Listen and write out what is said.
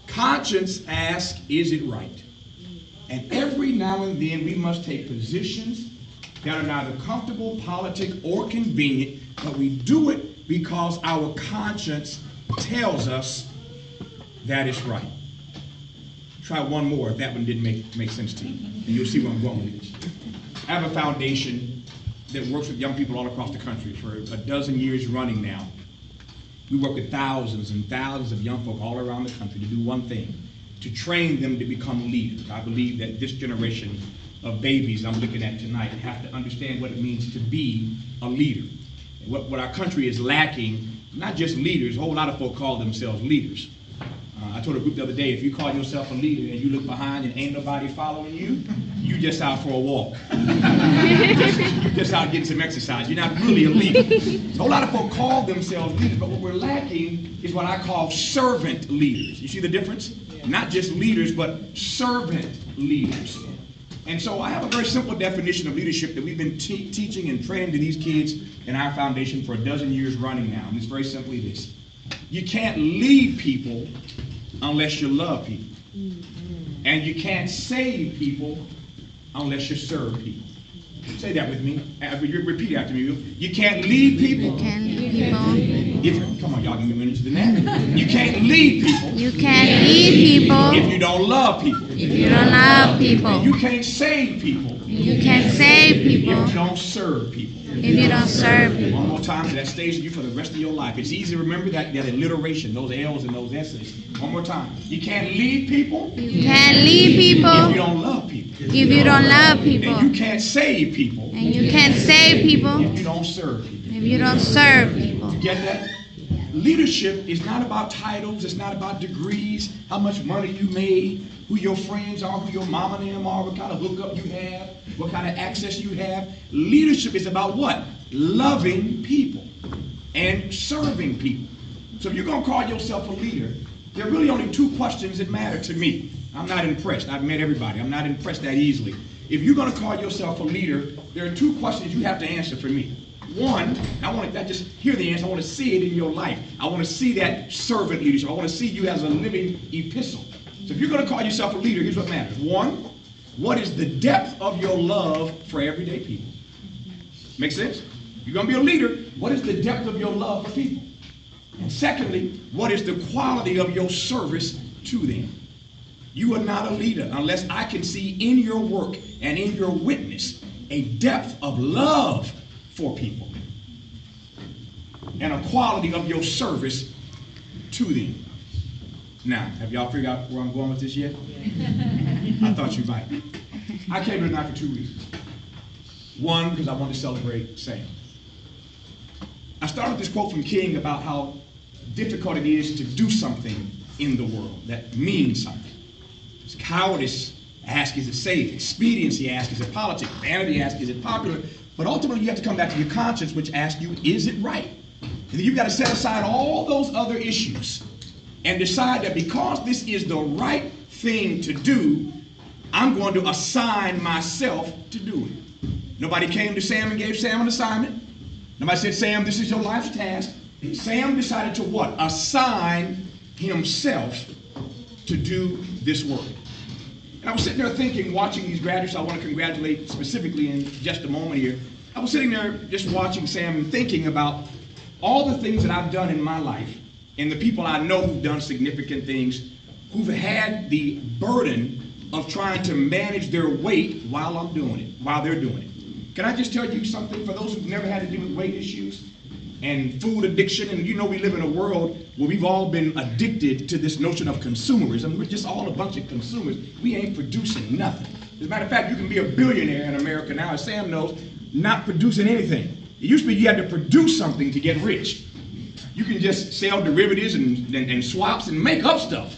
Conscience asks, is it right? And every now and then we must take positions that are neither comfortable, politic, or convenient, but we do it because our conscience tells us that it's right. Try one more if that one didn't make sense to you, and you'll see where I'm going with this. I have a foundation that works with young people all across the country for a dozen years running now. We work with thousands and thousands of young folk all around the country to do one thing, to train them to become leaders. I believe that this generation of babies I'm looking at tonight have to understand what it means to be a leader. What our country is lacking, not just leaders, a whole lot of folk call themselves leaders. I told a group the other day, if you call yourself a leader and you look behind and ain't nobody following you, you just out for a walk. just out getting some exercise. You're not really a leader. A whole lot of folk call themselves leaders, but what we're lacking is what I call servant leaders. You see the difference? Not just leaders, but servant leaders. And so I have a very simple definition of leadership that we've been teaching and training to these kids in our foundation for a dozen years running now. And it's very simply this. You can't lead people unless you love people. And you can't save people unless you serve people. Say that with me. Repeat after me. You can't lead people. You can't lead people. Come on, y'all can give me into the that. You can't lead people. You can't lead people. If you don't love people. If you don't love people. And you can't save people. You can't save people. If you don't serve people. If you don't serve people. One more time, so that stays with you for the rest of your life. It's easy to remember that alliteration, those L's and those S's. One more time. You can't lead people. You can't lead people. If you don't love people. If you don't love people. And you can't save people. And you can't save people. If you don't serve people. If you don't serve people. You get that? Leadership is not about titles. It's not about degrees, how much money you made, who your friends are, who your mom and them are, what kind of hookup you have, what kind of access you have. Leadership is about what? Loving people and serving people. So if you're going to call yourself a leader, there are really only two questions that matter to me. I'm not impressed. I've met everybody. I'm not impressed that easily. If you're going to call yourself a leader, there are two questions you have to answer for me. One, I want to not just hear the answer, I want to see it in your life. I want to see that servant leadership. I want to see you as a living epistle. So if you're going to call yourself a leader, here's what matters. One, what is the depth of your love for everyday people? Make sense? You're going to be a leader, what is the depth of your love for people? And secondly, what is the quality of your service to them? You are not a leader unless I can see in your work and in your witness a depth of love for people and a quality of your service to them. Now, have y'all figured out where I'm going with this yet? I thought you might. I came here tonight for two reasons. One, because I want to celebrate Sam. I started this quote from King about how difficult it is to do something in the world that means something. It's cowardice asks, is it safe? Expediency asks, is it politics? Vanity asks, is it popular? But ultimately, you have to come back to your conscience, which asks you, is it right? And then you've got to set aside all those other issues and decide that because this is the right thing to do, I'm going to assign myself to do it. Nobody came to Sam and gave Sam an assignment. Nobody said, Sam, this is your life's task. Sam decided to what? Assign himself to do this work. And I was sitting there thinking, watching these graduates, I want to congratulate specifically in just a moment here. I was sitting there just watching Sam and thinking about all the things that I've done in my life and the people I know who've done significant things, who've had the burden of trying to manage their weight while I'm doing it, while they're doing it. Can I just tell you something for those who've never had to deal with weight issues and food addiction? And you know we live in a world where we've all been addicted to this notion of consumerism. We're just all a bunch of consumers. We ain't producing nothing. As a matter of fact, you can be a billionaire in America now, as Sam knows, not producing anything. It used to be you had to produce something to get rich. You can just sell derivatives and swaps and make up stuff.